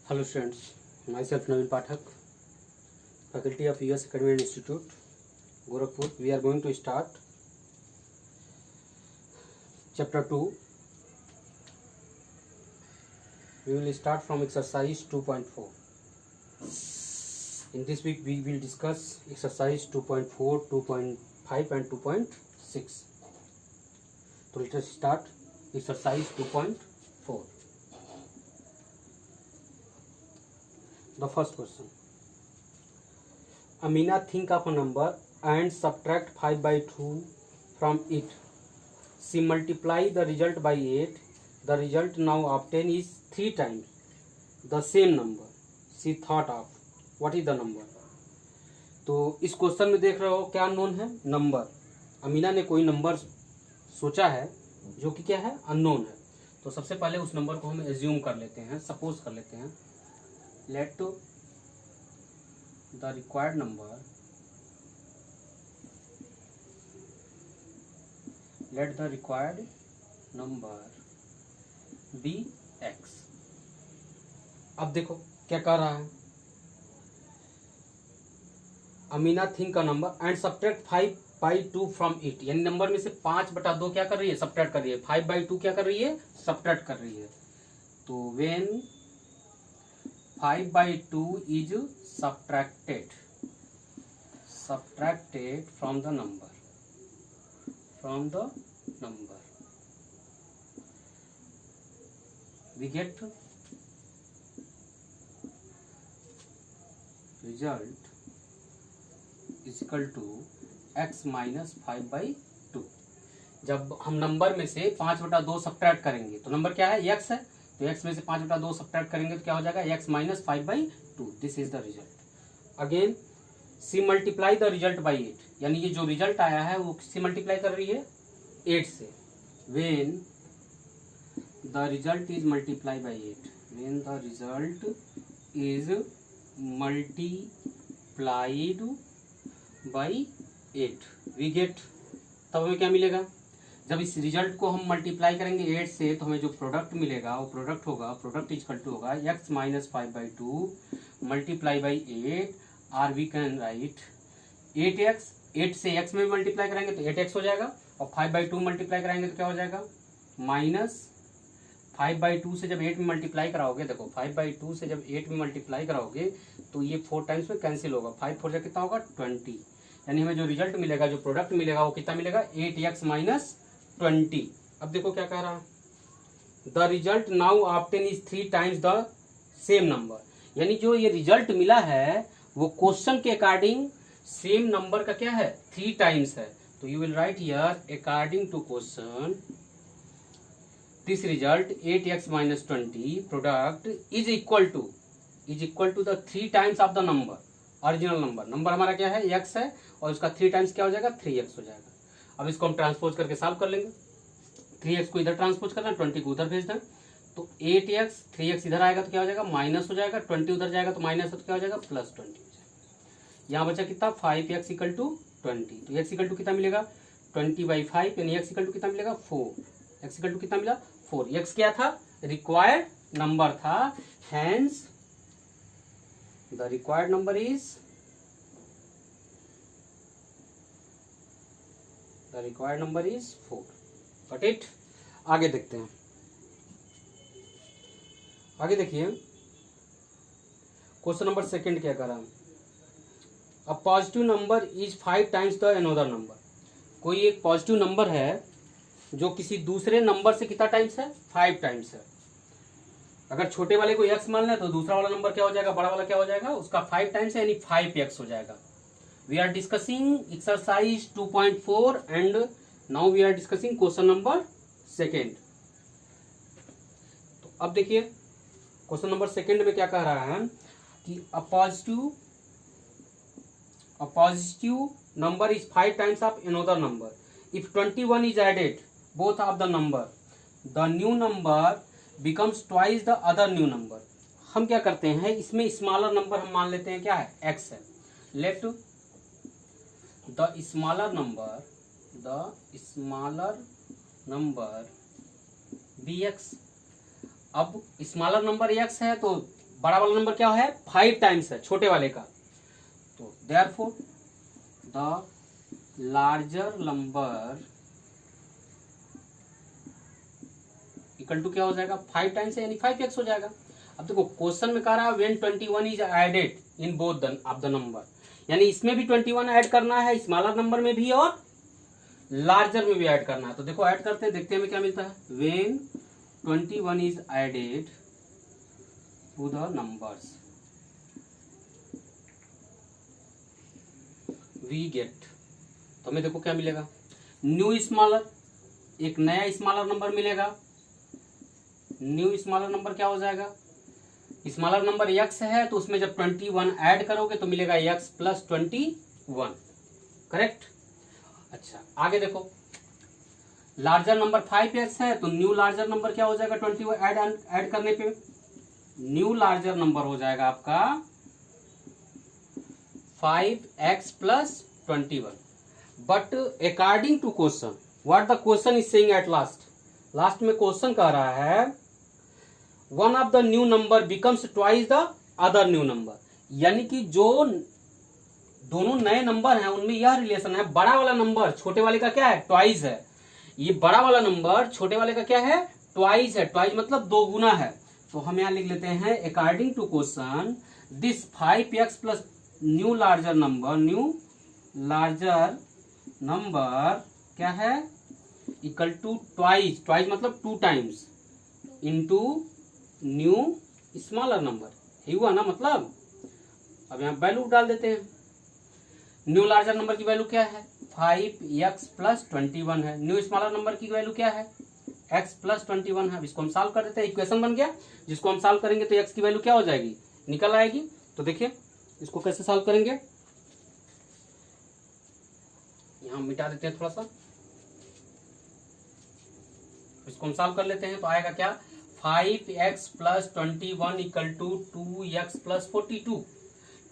Hello students, myself Naveen Pathak, faculty of US Academy Institute, Gorakhpur. We are going to start chapter 2. We will start from exercise 2.4. In this week we will discuss exercise 2.4, 2.5 and 2.6. So let us start exercise 2.4. The first question. Amina think of a number and subtract 5 by 2 from it. She multiply the result by 8. The result now obtained is 3 times the same number she thought of. What is the number? तो इस question में देख रहे हो क्या unknown है, number. Amina ने कोई नंबर सोचा है जो कि क्या है, अननोन है. तो सबसे पहले उस नंबर को हम एज्यूम कर लेते हैं, सपोज कर लेते हैं. Let the required number be x. अब देखो क्या कर रहा है, अमीना थिंक का number and subtract 5 by 2 from it. यानी नंबर में से 5/2 क्या कर रही है, सब्ट्रैक्ट कर रही है. 5 by 2 क्या कर रही है, सब्ट्रैक्ट कर रही है. तो when 5 by 2 is subtracted from the number, we get result is equal to x minus 5 by 2. जब हम नंबर में से 5/2 सब्ट्रैक्ट करेंगे तो नंबर क्या है, x है. तो x में से 5/2 सब्ट्रैक्ट करेंगे तो क्या हो जाएगा, x minus 5 by 2. This is the result. Again see multiply the result by 8. यानी ये जो रिजल्ट आया है वो किससे मल्टीप्लाई कर रही है, 8 से. When the result is multiply by 8, when the result is multiplied by 8 we get. तब हमें क्या मिलेगा, जब इस रिजल्ट को हम मल्टीप्लाई करेंगे 8 से तो हमें जो प्रोडक्ट मिलेगा वो प्रोडक्ट होगा, प्रोडक्ट इज इक्वल टू होगा x minus 5 by 2 multiply by 8. Or we can write 8x. 8 से x में मल्टीप्लाई करेंगे तो 8x हो जाएगा, और 5 by 2 मल्टीप्लाई कराएंगे तो क्या हो जाएगा, माइनस 5 by 2 से जब 8 में मल्टीप्लाई कराओगे, देखो 5 by 2 से जब 8 में मल्टीप्लाई कराओगे तो ये 4 टाइम्स में कैंसिल होगा. 5 4 कितना होगा, 20. यानी हमें जो रिजल्ट मिलेगा, जो प्रोडक्ट मिलेगा वो कितना मिलेगा, 8x माइनस 20. अब देखो क्या कह रहा है, the result now obtain is 3 times the same number. यानी जो ये रिजल्ट मिला है वो क्वेश्चन के अकॉर्डिंग सेम नंबर का क्या है, 3 टाइम्स है. तो you will write here according to question this result 8x minus 20 product is equal to the 3 times of the number, original number. Number हमारा क्या है, x है, और उसका 3 टाइम्स क्या हो जाएगा, 3x हो जाएगा. अब इसको हम ट्रांसपोज करके सॉल्व कर लेंगे. 3x को इधर ट्रांसपोज करना, 20 को उधर भेज दें. तो 8x 3x इधर आएगा तो क्या हो जाएगा, माइनस हो जाएगा. 20 उधर जाएगा तो माइनस हो, तो क्या हो जाएगा, प्लस 20 हो जाएगा. यहाँ बचा कितना, 5x इक्वल टू 20. तो x इक्वल टू कितना मिलेगा, 20 by 5. यानी x इक्वल टू कितना मिलेगा, 4. x इक्वल टू कितना मिला, 4. x क्या था, रिक्वायर्ड नंबर था. Hence the required number is is 4. Got it? आगे देखते हैं. आगे देखिए क्वेश्चन नंबर सेकंड क्या कर रहा है. A positive number is 5 times the another number. कोई एक पॉजिटिव नंबर है जो किसी दूसरे नंबर से कितना टाइम्स है, 5 टाइम्स है. अगर छोटे वाले को x मान लें तो दूसरा वाला नंबर क्या हो जाएगा, बड़ा वाला क्या हो जाएगा, उसका 5 टाइम्स है, यानी 5x हो जाएगा. We are discussing exercise 2.4 and now we are discussing question number 2. तो अब देखिए क्वेश्चन नंबर 2 में क्या कह रहा है कि a positive number is 5 times of another number. If 21 is added both of the number, the new number becomes twice the other new number. हम क्या करते हैं, इसमें स्मॉलर नंबर हम मान लेते हैं क्या है, x है. Let the smaller number bx. अब स्मॉलर नंबर x है तो बड़ा वाला नंबर क्या है 5 टाइम्स है छोटे वाले का, तो therefore the larger number equal to क्या हो जाएगा 5 टाइम्स है, यानी 5x हो जाएगा। अब देखो क्वेश्चन में कह रहा है when 21 is added in both of the number, यानी इसमें भी 21 ऐड करना है, स्मॉलर नंबर में भी और लार्जर में भी ऐड करना है। तो देखो ऐड करते हैं, देखते हैं हमें क्या मिलता है। When 21 is added to the numbers we get, तो हमें देखो क्या मिलेगा, न्यू स्मॉलर, एक नया स्मॉलर नंबर मिलेगा। न्यू स्मॉलर नंबर क्या हो जाएगा, स्मॉलर नंबर x है तो उसमें जब 21 ऐड करोगे तो मिलेगा x प्लस 21, करेक्ट। अच्छा आगे देखो, लार्जर नंबर 5x है तो न्यू लार्जर नंबर क्या हो जाएगा 21 ऐड करने पे, न्यू लार्जर नंबर हो जाएगा आपका 5x plus 21। But according to question what the question is saying at last में क्वेश्चन कह रहा है one of the new number becomes twice the other new number, यानी कि जो दोनों नए नंबर हैं उनमें यह रिलेशन है, बड़ा वाला नंबर छोटे वाले का क्या है ट्वाइस है, ये बड़ा वाला नंबर छोटे वाले का क्या है ट्वाइस है, ट्वाइस मतलब दो गुना है। तो हम यहां लिख लेते हैं according to question this 5x plus new larger number क्या है इक्वल टू ट्वाइस, ट्वाइस मतलब 2 times into new smaller number, यही हुआ ना मतलब। अब यहाँ वैल्यू डाल देते हैं, न्यू लार्जर नंबर की वैल्यू क्या है 5x प्लस 21 है, न्यू स्मॉलर नंबर की वैल्यू क्या है x प्लस 21 है। अब इसको हम सॉल्व कर देते हैं, इक्वेशन बन गया, जिसको हम सॉल्व करेंगे तो x की वैल्यू क्या हो जाएगी निकल आएगी। तो देखिए इसको कैसे सॉल्व करेंगे, यहाँ मिटा देते हैं थोड़ा सा, इसको हम सॉल्व कर लेते हैं तो आएगा क्या 5x plus 21 equal to 2x plus 42,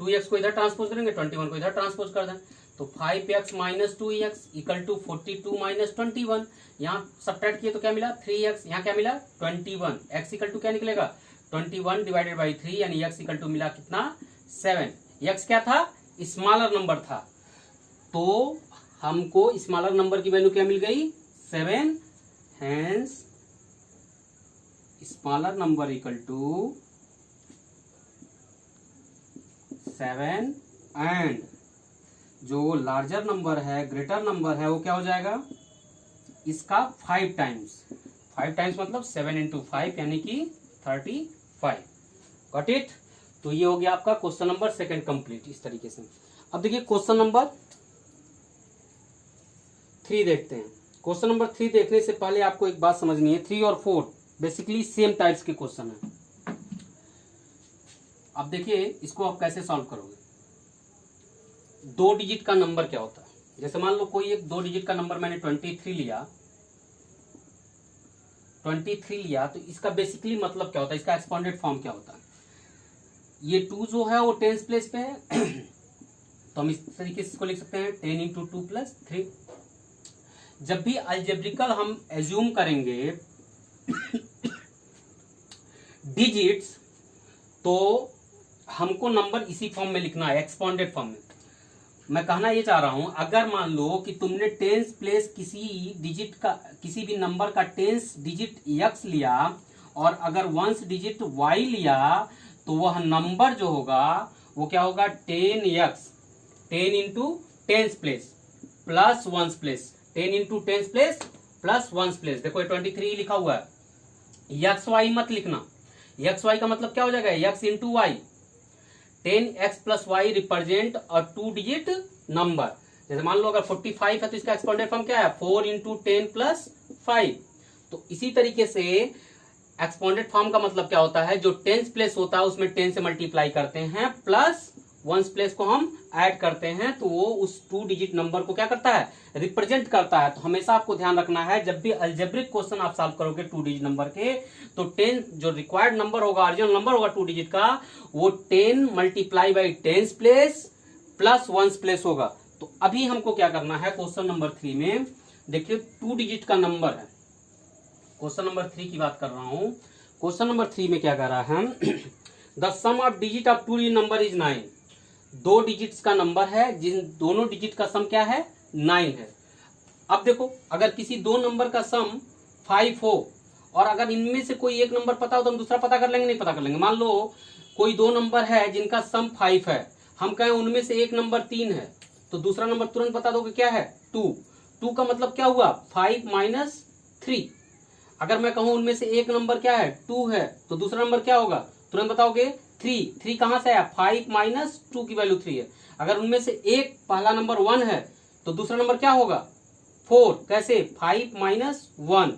2x को इधर ट्रांसपोज करेंगे 21 को इधर ट्रांसपोज कर दें, तो 5x minus 2x equal to 42 minus 21, यहाँ सब्ट्रैक्ट किए तो क्या मिला 3x, यहाँ क्या मिला 21, x इक्वल टू क्या निकलेगा 21 डिवाइडेड बाई 3, यानी x इक्वल टू मिला कितना 7। x क्या था स्मॉलर नंबर था, तो हमको स्मॉलर नंबर की वैल्यू क्या मिल गई 7, hence smaller number equal to 7 and जो लार्जर नंबर है ग्रेटर नंबर है वो क्या हो जाएगा इसका 5 टाइम्स, 5 टाइम्स मतलब 7 इंटू 5 यानी कि 35, गॉट इट। तो ये हो गया आपका क्वेश्चन नंबर 2 कंप्लीट इस तरीके से। अब देखिए क्वेश्चन नंबर 3 देखते हैं। क्वेश्चन नंबर 3 देखने से पहले आपको एक बात समझनी है, 3 और 4 बेसिकली सेम टाइप्स के क्वेश्चन है। अब देखिए इसको आप कैसे सॉल्व करोगे, 2 डिजिट का नंबर क्या होता है, जैसे मान लो कोई एक 2 डिजिट का नंबर मैंने 23 लिया, तो इसका बेसिकली मतलब क्या होता है, इसका एक्सपांडेड फॉर्म क्या होता है। ये 2 जो है वो 10s प्लेस पे है तो हम इस तरीके से इसको लिख सकते हैं 10 इंटू 2 प्लस 3। जब भी अलजेब्रिकल हम एज्यूम करेंगे डिजिट्स तो हमको नंबर इसी फॉर्म में लिखना है, एक्सपांडेड फॉर्म में। मैं कहना ये चाह रहा हूं अगर मान लो कि तुमने 10s प्लेस किसी भी नंबर का 10s डिजिट x लिया और अगर 1s डिजिट y लिया तो वह नंबर जो होगा वो क्या होगा 10x, 10 into 10s place plus 1s place, 10 into 10s place plus 1s place. देखो 23 लिखा हुआ है, एक्स वाई मत लिखना, एक्स वाई का मतलब क्या हो जाएगा x into y, 10x plus y represent a 2 digit number. जैसे मान लो अगर 45 है तो इसका एक्सपांडेड फॉर्म क्या है 4 इंटू 10 प्लस 5। तो इसी तरीके से एक्सपांडेड फॉर्म का मतलब क्या होता है, जो 10s प्लेस होता है उसमें 10 से मल्टीप्लाई करते हैं प्लस 1s प्लेस को हम ऐड करते हैं, तो वो उस 2 डिजिट नंबर को क्या करता है रिप्रेजेंट करता है। तो हमेशा आपको ध्यान रखना है जब भी अलजेब्रिक क्वेश्चन आप सॉल्व करोगे 2 डिजिट नंबर के, तो 10 जो रिक्वायर्ड नंबर होगा ओरिजिनल नंबर होगा 2 डिजिट का वो 10 multiply by 10s place plus 1s place होगा। तो अभी हमको क्या करना है क्वेश्चन नंबर 3 में, देखिए 2 डिजिट का नंबर है, क्वेश्चन नंबर 3 की बात कर रहा हूं। क्वेश्चन नंबर 3 में क्या कर रहा है, the sum of digit of two number is 9। दो डिजिट्स का नंबर है जिन दोनों डिजिट का सम क्या है, 9 है। अब देखो अगर किसी दो नंबर का सम 5 हो और अगर इनमें से कोई एक नंबर पता हो तो हम दूसरा पता कर लेंगे, नहीं पता कर लेंगे। मान लो कोई दो नंबर है जिनका सम 5 है, हम कहें उनमें से एक नंबर 3 है, तो दूसरा नंबर तुरंत बता दोगे क्या है, 2। 2 का मतलब क्या हुआ, 5 माइनस 3। अगर मैं कहूं उनमें से एक नंबर क्या है, 2 है, तो दूसरा नंबर क्या होगा, तुरंत बताओगे 3। 3 कहां से आया, 5 माइनस 2 की वैल्यू 3 है। अगर उनमें से एक पहला नंबर 1 है तो दूसरा नंबर क्या होगा, 4। कैसे, 5 माइनस 1।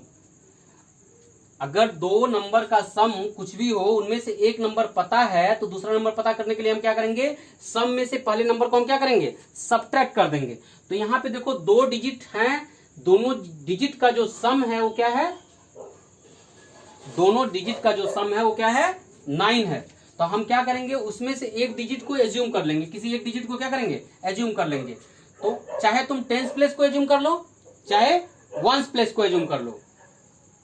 अगर दो नंबर का सम कुछ भी हो, उनमें से एक नंबर पता है तो दूसरा नंबर पता करने के लिए हम क्या करेंगे, सम में से पहले नंबर को हम क्या करेंगे, सब्ट्रैक्ट कर देंगे। तो यहां पे देखो दो डिजिट हैं, दोनों डिजिट का जो सम है वो क्या है, दोनों डिजिट का जो सम है वो क्या है, 9 है। तो हम क्या करेंगे, उसमें से एक डिजिट को एज्यूम कर लेंगे, किसी एक डिजिट को क्या करेंगे, एज्यूम कर लेंगे। तो चाहे तुम टेंस प्लेस को एज्यूम कर लो, चाहे वंस प्लेस को एज्यूम कर लो।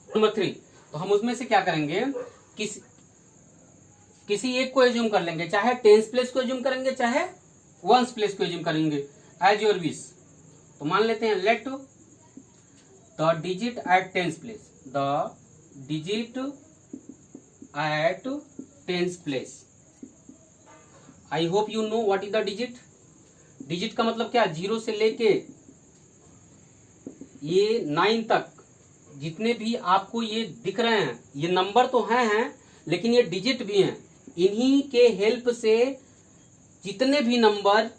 नंबर 3, तो हम उसमें से क्या करेंगे, किसी एक को एज्यूम कर लेंगे, चाहे टेंस प्लेस को एज्यूम करेंगे, चाहे वंस प्लेस को एज्यूम करेंगे, एज योर विश। तो मान लेते हैं let the digit at tens place, the digit at tens place. I hope you know what is the digit. Digit का मतलब क्या, 0 से लेके ये 9 तक जितने भी आपको ये दिख रहे हैं, ये नंबर तो हैं लेकिन ये डिजिट भी हैं। इन्हीं के हेल्प से जितने भी नंबर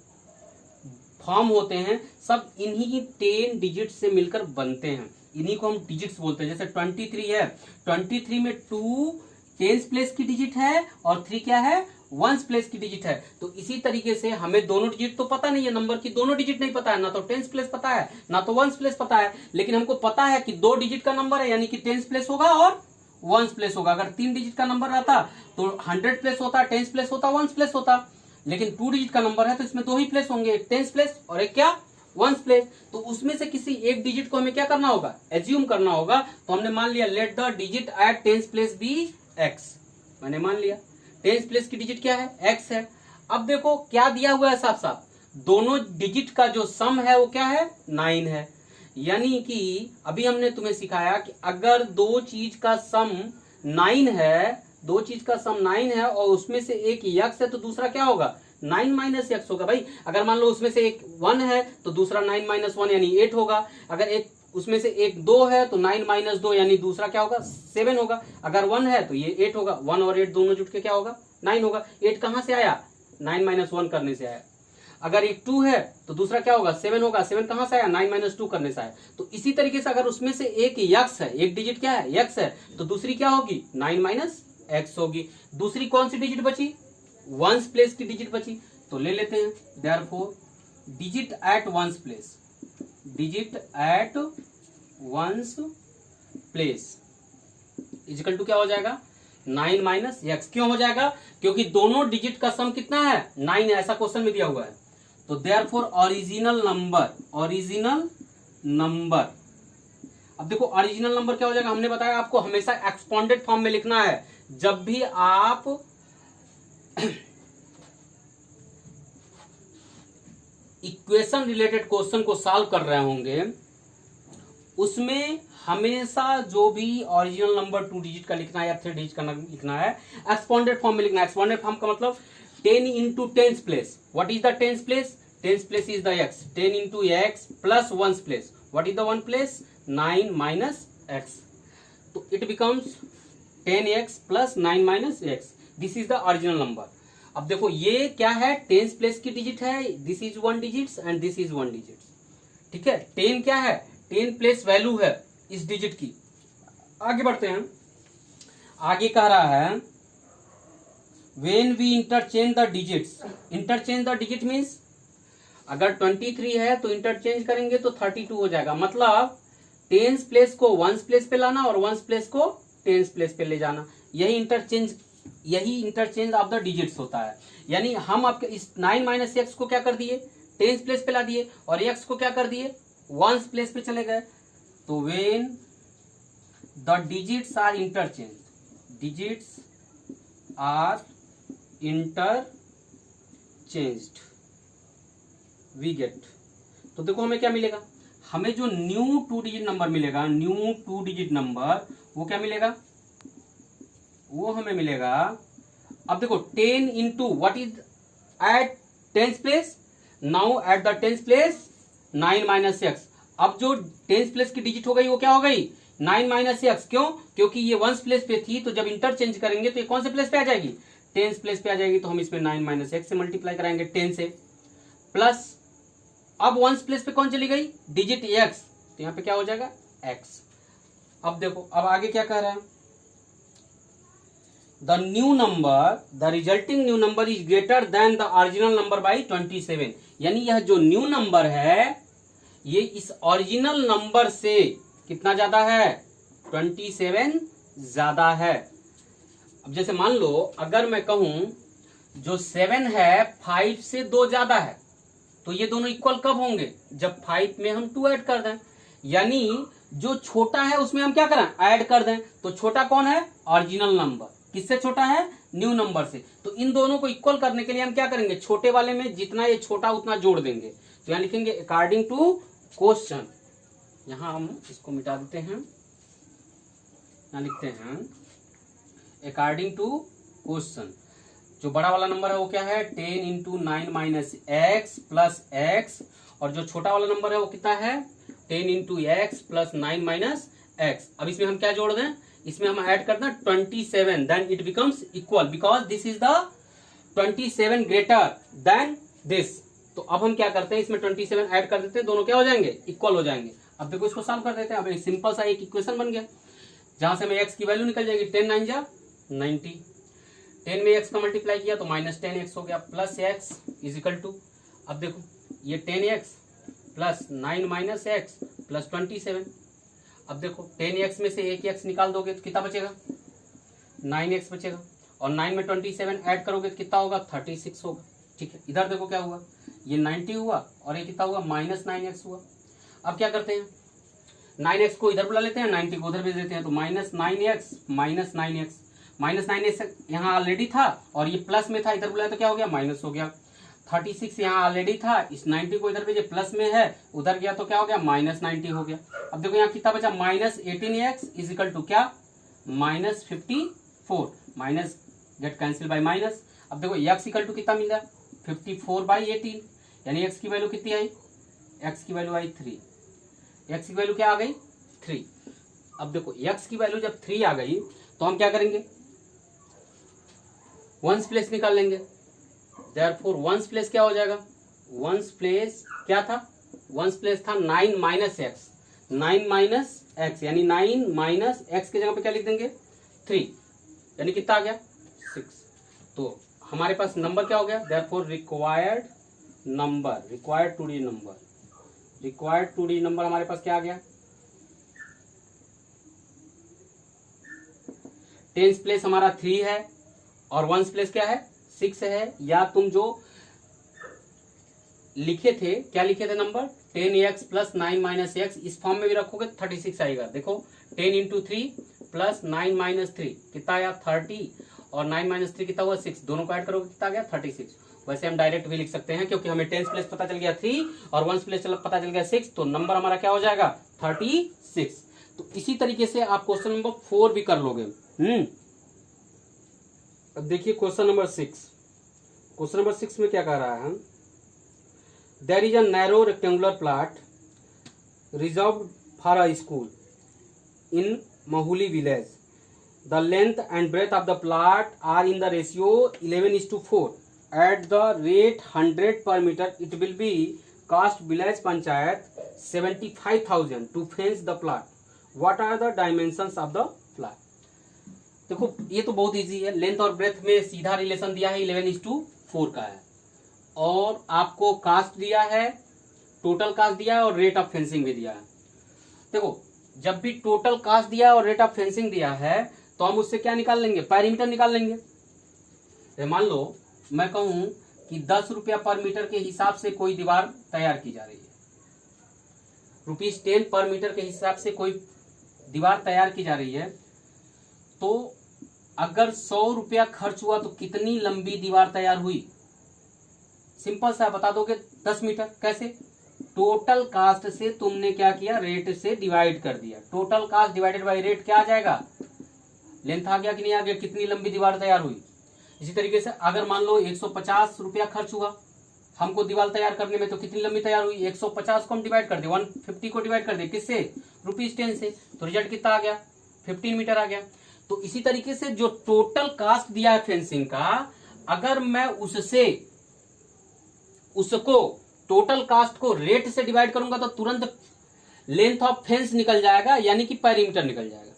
फॉर्म होते हैं सब इन्हीं 10 डिजिट से मिलकर बनते हैं। इन्हीं को हम डिजिट्स बोलते हैं। जैसे 23 है, 23 में 2 टेंस प्लेस की डिजिट है और 3 क्या है, वंस प्लेस की डिजिट है। तो इसी तरीके से हमें दोनों डिजिट तो पता नहीं है, नंबर की दोनों डिजिट नहीं पता है, ना तो टेंस प्लेस पता है ना तो वंस प्लेस पता है, लेकिन हमको पता है कि 2 डिजिट का नंबर है, यानी कि टेंस प्लेस होगा और वंस प्लेस होगा। अगर 3 डिजिट का नंबर रहता तो 100 प्लेस होता, टेंस प्लेस होता, वंस प्लेस होता, लेकिन 2 डिजिट का नंबर है तो इसमें 2 ही प्लेस होंगे, एक टेंस प्लेस और एक क्या, वंस प्लेस। तो उसमें से किसी एक डिजिट को हमें क्या करना होगा, एज्यूम करना होगा। तो हमने मान लिया let the digit at tens place be x, मैंने मान लिया टेंस प्लेस की डिजिट क्या है, एक्स है। अब देखो क्या दिया हुआ है, साफ साफ दोनों डिजिट का जो सम है वो क्या है, 9 है। यानी कि अभी हमने तुम्हें सिखाया कि अगर दो चीज का सम 9 है, दो चीज का सम 9 है और उसमें से एक यक्स है तो दूसरा क्या होगा, 9 माइनस यक्स होगा। भाई अगर मान लो उसमें से एक 1 है तो दूसरा 9 माइनस 1 यानी 8 होगा। अगर एक उसमें से एक 2 है तो 9 माइनस 2 यानी दूसरा क्या होगा, 7 होगा। अगर 1 है तो ये 8 होगा, 1 और 8 दोनों जुट के क्या होगा, 9 होगा। 8 कहां से आया, 9 माइनस 1 करने से आया। अगर एक 2 है तो दूसरा क्या होगा, 7 होगा। 7 कहां से आया, 9 माइनस 2 करने से आया। तो इसी तरीके से अगर उसमें से एक यक्स है, एक डिजिट क्या है, यक्स है, तो दूसरी क्या होगी, 9 माइनस एक्स होगी। दूसरी कौन सी डिजिट बची, वंस प्लेस की डिजिट बची। तो ले लेते हैं, therefore digit at ones place, digit at ones place equal to क्या हो जाएगा, 9 माइनस एक्स। क्यों हो जाएगा, क्योंकि दोनों डिजिट का सम कितना है, 9 है, ऐसा क्वेश्चन में दिया हुआ है। तो therefore original number, original number. अब देखो ओरिजिनल नंबर क्या हो जाएगा, हमने बताया आपको हमेशा एक्सपोंडेड फॉर्म में लिखना है। जब भी आप इक्वेशन रिलेटेड क्वेश्चन को सॉल्व कर रहे होंगे उसमें हमेशा जो भी ओरिजिनल नंबर 2 डिजिट का लिखना है या 3 डिजिट का लिखना है, एक्सपोंडेड फॉर्म में लिखना है। एक्सपोंडेड फॉर्म का मतलब 10 into tens place. What is the tens place, tens place is the x, 10 into x plus ones place. What is the one place, 9 minus x. तो it becomes 10x plus 9 minus x. This is the original number. अब देखो ये क्या है, tens place की digit है, this is 1 digit and this is 1 digit. ठीक है, 10 क्या है, 10 प्लेस वैल्यू है इस डिजिट की। आगे बढ़ते हैं, आगे कह रहा है when we interchange the digits. Interchange the digit means अगर 23 है तो इंटरचेंज करेंगे तो 32 हो जाएगा। मतलब टेंस प्लेस को वंस प्लेस पे लाना और वंस प्लेस को टेंस प्लेस पे ले जाना, यही इंटरचेंज ऑफ द डिजिट्स होता है। यानी हम आपके इस 9 माइनस एक्स को क्या कर दिए, टेंस प्लेस पे ला दिए और एक्स को क्या कर दिए, वंस प्लेस पे चले गए। तो when the digits are interchange, digits are interchanged we get. तो देखो हमें क्या मिलेगा, हमें जो न्यू 2 डिजिट नंबर मिलेगा, न्यू 2 डिजिट नंबर, वो क्या मिलेगा, वो हमें मिलेगा। अब देखो 10 into what is at 10th place, now at the 10th place 9 minus x. अब जो 10th प्लेस की डिजिट हो गई वो क्या हो गई, 9 माइनस एक्स। क्यों, क्योंकि ये 1st प्लेस पे थी, तो जब इंटरचेंज करेंगे तो ये कौन से प्लेस पे आ जाएगी, 10th प्लेस पे आ जाएगी। तो हम इसमें 9 माइनस एक्स से मल्टीप्लाई कराएंगे 10 से, प्लस अब 1st प्लेस पे कौन चली गई, डिजिट एक्स, तो यहाँ पे क्या हो जाएगा एक्स। अब देखो अब आगे क्या कह रहा है, the new number, the resulting new number is greater than the original number by 27। यानी यह जो न्यू नंबर है ये इस ओरिजिनल नंबर से कितना ज्यादा है, 27 ज्यादा है। अब जैसे मान लो अगर मैं कहूं जो 7 है 5 से 2 ज्यादा है, तो ये दोनों इक्वल कब होंगे, जब 5 में हम 2 ऐड कर दें। यानी जो छोटा है उसमें हम क्या करें, ऐड कर दें। तो छोटा कौन है, ओरिजिनल नंबर। किससे छोटा है, न्यू नंबर से। तो इन दोनों को इक्वल करने के लिए हम क्या करेंगे, छोटे वाले में जितना ये छोटा उतना जोड़ देंगे। तो यहां लिखेंगे अकॉर्डिंग टू क्वेश्चन, यहां हम इसको मिटा देते हैं, यहां लिखते हैं अकॉर्डिंग टू क्वेश्चन। जो बड़ा वाला नंबर है वो क्या है, 10 into 9 minus x plus x, और जो छोटा वाला नंबर है वो कितना है, 10 into x plus 9 minus x. अब इसमें हम क्या जोड़ दें, इसमें हम ऐड कर दें 27, then it becomes equal, because this is the 27 greater than this. तो अब हम क्या करते हैं, इसमें 27 ऐड कर देते हैं, दोनों क्या हो जाएंगे, इक्वल हो जाएंगे। अब देखो इसको सॉल्व कर देते हैं। अब एक सिंपल सा एक इक्वेशन बन गया, जहां से हमें एक्स की वैल्यू निकल जाएगी, 10 9 जा 90, 10 में एक्स का मल्टीप्लाई किया तो माइनस 10x हो गया, plus x is equal to, अब देखो ये 10x plus 9 minus x plus 27। अब देखो 10x में से एक x निकाल दोगे तो कितना बचेगा, 9x बचेगा, और 9 में 27 ऐड करोगे तो कितना होगा, 36 होगा। ठीक है, इधर देखो क्या हुआ, ये 90 हुआ और ये कितना हुआ, माइनस 9x हुआ। अब क्या करते हैं, 9x को इधर बुला लेते हैं, 90 को उधर भेज देते हैं, तो minus 9x minus 9x, minus 9x यहाँ ऑलरेडी था और ये प्लस में था, इधर बुलाया तो क्या हो गया, माइनस हो गया। 36 यहाँ ऑलरेडी था, इस 90 को इधर भेजे, प्लस में है, उधर गया तो क्या हो गया, माइनस 90 हो गया। अब देखो यहाँ कितना बचा, minus 18x is equal to क्या, minus 54, minus get cancel by minus. अब देखो x इक्वल टू कितना मिला, 54/18, यानी x की वैल्यू कितनी आई, x की वैल्यू आई 3, x की वैल्यू क्या आ गई 3। अब देखो x की वैल्यू जब 3 आ गई तो हम क्या करेंगे, वंस प्लेस निकाल लेंगे। देयरफॉर वंस प्लेस क्या हो जाएगा, वंस प्लेस क्या था, वंस प्लेस था 9 माइनस एक्स, 9 माइनस एक्स, यानी 9 माइनस एक्स की जगह पे क्या लिख देंगे 3, यानी कितना आ गया 6। तो हमारे पास नंबर क्या हो गया, therefore required number, required 2 digit number, required 2 digit number हमारे पास क्या आ गया, 10th प्लेस हमारा 3 है और 1st प्लेस क्या है 6 है। या तुम जो लिखे थे, क्या लिखे थे number, 10x plus 9 minus x, इस फॉर्म में भी रखोगे 36 आएगा। देखो 10 इंटू 3 प्लस 9 माइनस 3 कितना आया 30, और 9 माइनस 3 कितना हुआ 6, दोनों को ऐड करोगे कितना आ गया 36। वैसे हम डायरेक्ट भी लिख सकते हैं क्योंकि हमें 10th प्लेस पता चल गया 3 और 1st प्लेस पता चल गया 6, तो नंबर हमारा क्या हो जाएगा 36। तो इसी तरीके से आप क्वेश्चन नंबर 4 भी कर लोगे। अब देखिए क्वेश्चन नंबर 6, क्वेश्चन नंबर 6 में क्या कह रहा है, there is a narrow rectangular plot reserved for a school in Mahuli village, the length and breadth of the plot are in the ratio 11:4, at the rate 100 per metre, it will be cost village panchayat 75,000 to fence the plot, what are the dimensions of the plot. देखो ये तो बहुत easy है, length और breath में सीधा relation दिया है, 11:4 का है, और आपको कास्ट दिया है, टोटल कास्ट दिया है और रेट ऑफ फेंसिंग भी दिया है। देखो जब भी टोटल कास्ट दिया है और रेट ऑफ फेंसिंग दिया है तो हम उससे क्या निकाल लेंगे, पैरीमीटर निकाल लेंगे। मान लो मैं कहूं कि 10 रुपया पर मीटर के हिसाब से कोई दीवार तैयार की जा रही है, ₹10 पर मीटर के हिसाब से कोई दीवार तैयार की जा रही है, तो अगर 100 रुपया खर्च हुआ तो कितनी लंबी दीवार तैयार हुई? सिंपल सा बता दोगे, 10 मीटर। कैसे? टोटल कास्ट से तुमने क्या किया, रेट से डिवाइड कर दिया। Total cast divided by rate क्या आ जाएगा? लेंथ आ गया कि नहीं आ गया? कितनी लंबी दीवार तैयार हुई। इसी तरीके से अगर मान लो 150 रुपया खर्च हुआ हमको दीवार तैयार करने में, तो कितनी लंबी तैयार हुई? 150 को हम डिवाइड कर दे, 150 को डिवाइड कर दे किससे? ₹10 से, तो रिजल्ट कितना आ गया? 15 मीटर आ गया। तो इसी तरीके से जो टोटल कास्ट दिया है फेंसिंग का, अगर मैं उसको टोटल कास्ट को रेट से डिवाइड करूंगा तो तुरंत लेंथ ऑफ फेंस निकल जाएगा, यानी कि पेरीमीटर निकल जाएगा।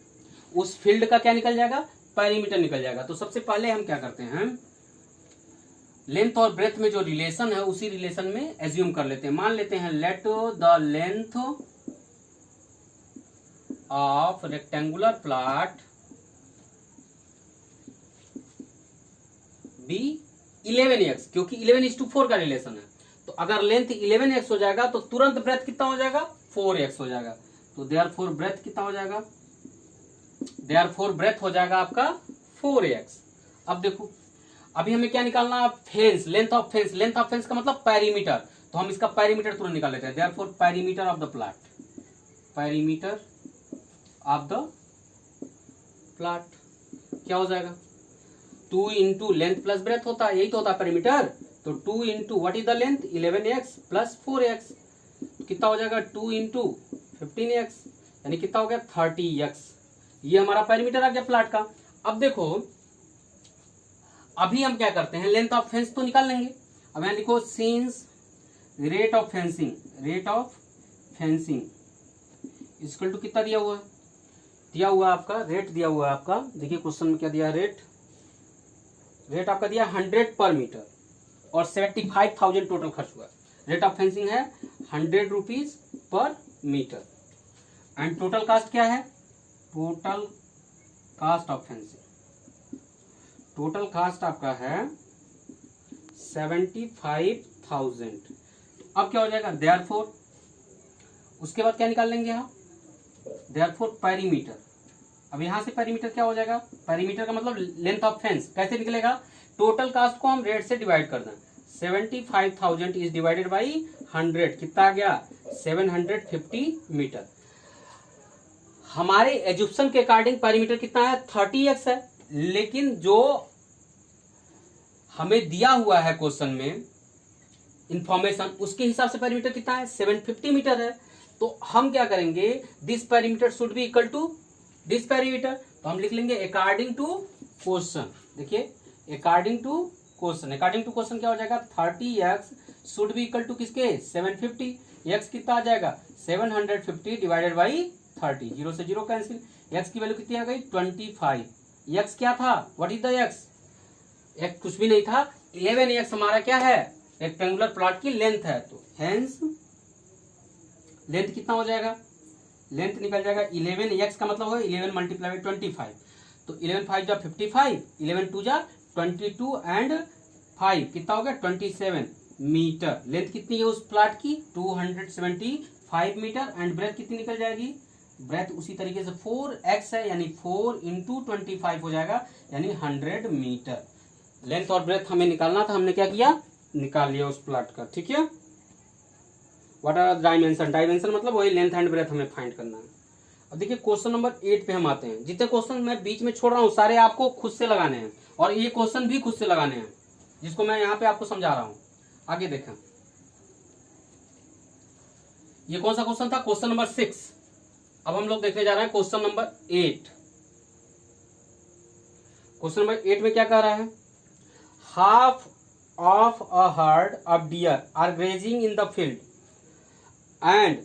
उस फील्ड का क्या निकल जाएगा? पेरीमीटर निकल जाएगा। तो सबसे पहले हम क्या करते हैं, लेंथ और ब्रेथ में जो रिलेशन है उसी रिलेशन में एज्यूम कर लेते हैं। मान लेते हैं let the length of rectangular plot be 11x, क्योंकि 11:4 का रिलेशन है। तो अगर लेंथ 11x हो जाएगा तो तुरंत ब्रेथ कितना हो जाएगा? 4x हो जाएगा। तो देयरफॉर ब्रेथ कितना हो जाएगा? देयरफॉर ब्रेथ हो जाएगा आपका 4x। अब देखो, अभी हमें क्या निकालना है? Fence, length of fence. Length of fence का मतलब पेरीमीटर, तो हम इसका पेरीमीटर तुरंत निकाल लेते हैं। Therefore perimeter of the plot, perimeter of the plot क्या हो जाएगा? 2 इंटू लेंथ प्लस ब्रेथ होता है, यही तो होता है पेरीमीटर। तो 2 into what is the length? 11x plus 4x, कितना हो जाएगा? 2 इंटू 15x, यानी कितना हो गया? 30x। ये हमारा पेरीमीटर आ गया प्लॉट का। अब देखो, अभी हम क्या करते हैं, लेंथ ऑफ फेंस तो निकाल लेंगे। अब यहां लिखो since rate of fencing, rate of fencing equal to कितना दिया हुआ है? दिया हुआ है आपका रेट, दिया हुआ है आपका, देखिए क्वेश्चन में क्या दिया है? रेट आपका दिया 100 पर मीटर और 75,000 टोटल खर्च हुआ है। रेट ऑफ फेंसिंग है 100 rupees per metre and total cast क्या है? Total cast of fencing, total cast आपका है 75,000। अब क्या हो जाएगा? देयरफॉर, उसके बाद क्या निकाल लेंगे हम? Therefore perimeter. अब यहां से पेरीमीटर क्या हो जाएगा? पेरीमीटर का मतलब लेंथ ऑफ फेंस। कैसे निकलेगा? टोटल कास्ट को हम रेट से डिवाइड कर दें। 75,000 इज डिवाइडेड बाई 100, कितना आ गया? 750 मीटर। हमारे एजुप्शन के अकॉर्डिंग पेरीमीटर कितना है? 30x है, लेकिन जो हमें दिया हुआ है क्वेश्चन में इंफॉर्मेशन, उसके हिसाब से पेरीमीटर कितना है? 750 मीटर है। तो हम क्या करेंगे? This perimeter should be equal to this perimeter, तो हम लिख लेंगे अकॉर्डिंग टू क्वेश्चन। देखिए according to question, according to question क्या हो जाएगा? 30x should be equal to किसके? 750। x कितना आ जाएगा? 750 डिवाइडेड बाई 30, 0 से 0 कैंसिल। x की वैल्यू कितनी आ गई? 25। x क्या था? What is the x? x कुछ भी नहीं था, 11x हमारा क्या है? रेक्टेंगुलर प्लॉट की लेंथ है। तो हेंस लेंथ कितना हो जाएगा? लेंथ निकल जाएगा 11x का मतलब है 11 मल्टीप्लाई बाई 25। तो 11 5 जा 55, 11 2 जा 22 एंड 5 कितना हो गया? 27 मीटर। लेंथ कितनी है उस प्लॉट की? 275 मीटर एंड ब्रेथ कितनी निकल जाएगी? ब्रेथ उसी तरीके से 4x है, यानी 4 इंटू 25 हो जाएगा, यानी 100 मीटर। लेंथ और ब्रेथ हमें निकालना था, हमने क्या किया? निकाल लिया उस प्लॉट का। ठीक है, व्हाट आर डायमेंशन? डायमेंशन मतलब वही लेंथ एंड ब्रेथ हमें फाइंड करना है। अब देखिए क्वेश्चन नंबर 8 पे हम आते हैं। जितने क्वेश्चन मैं बीच में छोड़ रहा हूँ सारे आपको खुद से लगाने हैं, और ये क्वेश्चन भी खुद से लगाने हैं, जिसको मैं यहाँ पे आपको समझा रहा हूँ। आगे देखें, ये कौन सा क्वेश्चन था? Question number 6। अब हम लोग देखने जा रहे हैं क्वेश्चन नंबर 8। क्वेश्चन नंबर 8 में क्या कह रहा है? Half of a herd of deer are grazing in the field and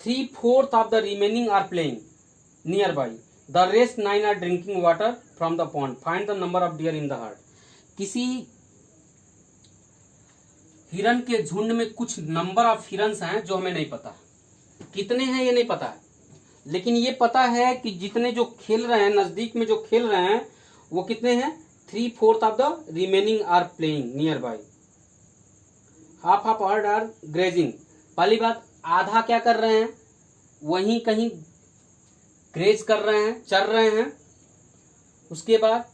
3/4 of the remaining are playing near by, the rest 9 are drinking water from the pond, find the number of deer in the herd. किसी हिरन के झुंड में कुछ number of Heron's हैं जो हमें नहीं पता, कितने हैं ये नहीं पता है, लेकिन ये पता है कि जितने जो खेल रहे हैं, नजदीक में जो खेल रहे हैं वो कितने हैं? 3/4 of the remaining are playing near by, half of herd are grazing. पहली बात, आधा क्या कर रहे हैं? वहीं कहीं ग्रेज कर रहे हैं, चर रहे हैं। उसके बाद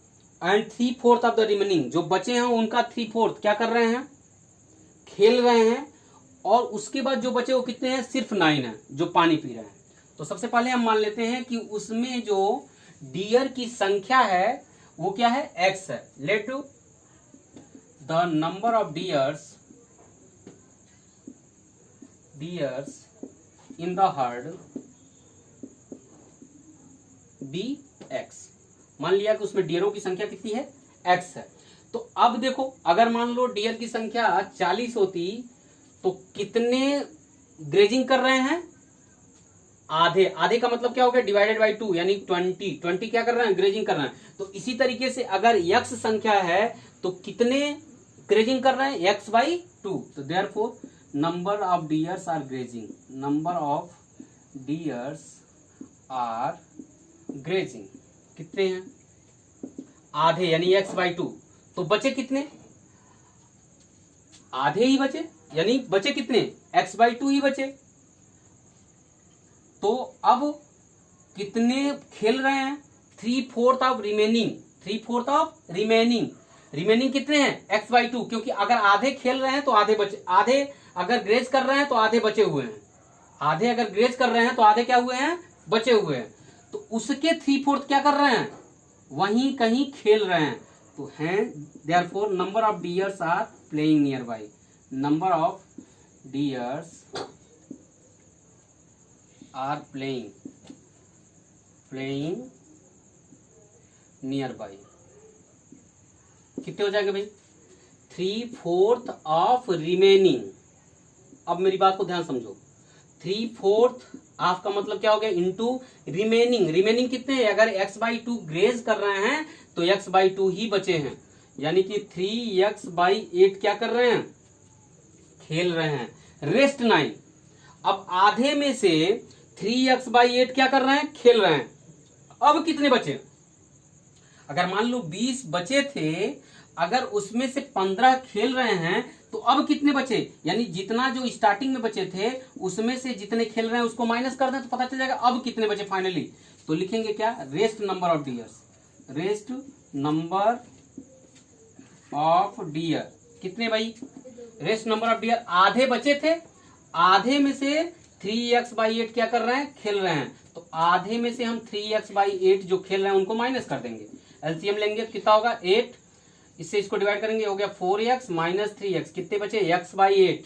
एंड 3/4 ऑफ द रिमेनिंग, जो बचे हैं उनका 3/4 क्या कर रहे हैं, खेल रहे हैं। और उसके बाद जो बचे वो कितने हैं, सिर्फ 9 है जो पानी पी रहे हैं। तो सबसे पहले हम मान लेते हैं कि उसमें जो डियर की संख्या है वो क्या है, x है। Let the number of deers in the herd be x। मान लिया कि उसमें डियरों की संख्या कितनी है, x है। तो अब देखो, अगर मान लो डियर की संख्या 40 होती तो कितने ग्रेजिंग कर रहे हैं, आधे। आधे का मतलब क्या हो गया, डिवाइडेड बाई 2 यानी 20 क्या कर रहे हैं, ग्रेजिंग कर रहे हैं। तो इसी तरीके से अगर x संख्या है तो कितने ग्रेजिंग कर रहे हैं, x/2। तो therefore number of deers are grazing, number of deers are grazing कितने हैं, आधे यानी x/2। तो बचे कितने, आधे ही बचे, यानी बचे कितने, x/2 ही बचे। तो अब कितने खेल रहे हैं, 3/4 ऑफ रिमेनिंग, 3/4 ऑफ रिमेनिंग कितने हैं, x/2। क्योंकि अगर आधे खेल रहे हैं तो आधे बचे, आधे अगर ग्रेज कर रहे हैं तो आधे बचे हुए हैं, आधे अगर ग्रेज कर रहे हैं तो आधे क्या हुए हैं, बचे हुए हैं। तो उसके 3/4 क्या कर रहे हैं, वहीं कहीं खेल रहे हैं। तो हैं therefore number of deers are playing near by, number of deers are playing near by. कितने हो जाएंगे भाई, 3/4 ऑफ रिमेनिंग। अब मेरी बात को ध्यान समझो, 3/4 ऑफ का मतलब क्या हो गया, इंटू रिमेनिंग कितने हैं, अगर x/2 ग्रेज कर रहे हैं तो x/2 ही बचे हैं, यानी कि 3x/8 क्या कर रहे हैं, खेल रहे हैं, रेस्ट 9। अब आधे में से 3x/8 क्या कर रहे हैं, खेल रहे हैं। अब कितने बचे, अगर मान लो 20 बचे थे, अगर उसमें से 15 खेल रहे हैं तो अब कितने बचे, यानी जितना जो स्टार्टिंग में बचे थे उसमें से जितने खेल रहे हैं उसको माइनस कर दें तो पता चल जाएगा अब कितने बचे फाइनली। तो लिखेंगे क्या, rest number of dears, rest number of dear कितने भाई, रेस्ट नंबर ऑफ डियर आधे बचे थे, आधे में से 3x/8 क्या कर रहे हैं, खेल रहे हैं। तो आधे में से हम 3x/8 जो खेल रहे हैं उनको माइनस कर देंगे, एलसीएम लेंगे तो कितना होगा 8, इससे इसको डिवाइड करेंगे हो गया 4x - 3x, कितने बचे x/8,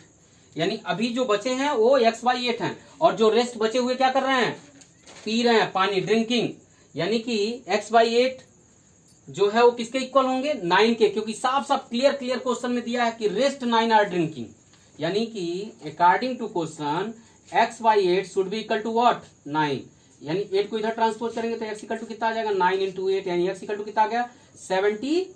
यानी अभी जो बचे हैं वो x/8 हैं। और जो रेस्ट बचे हुए क्या कर रहे हैं, पी रहे हैं पानी, ड्रिंकिंग, यानी कि x/8 जो है वो किसके इक्वल होंगे, 9 के, क्योंकि साफ साफ क्लियर क्वेश्चन में दिया है कि रेस्ट 9 आर ड्रिंकिंग, यानी कि according to question x/8 should be equal to what, 9। यानी 8 को इधर ट्रांसपोज करेंगे तो x इक्वल टू कितना आ जाएगा, 9 × 8, यानी x इक्वल टू कितना आ गया, 72।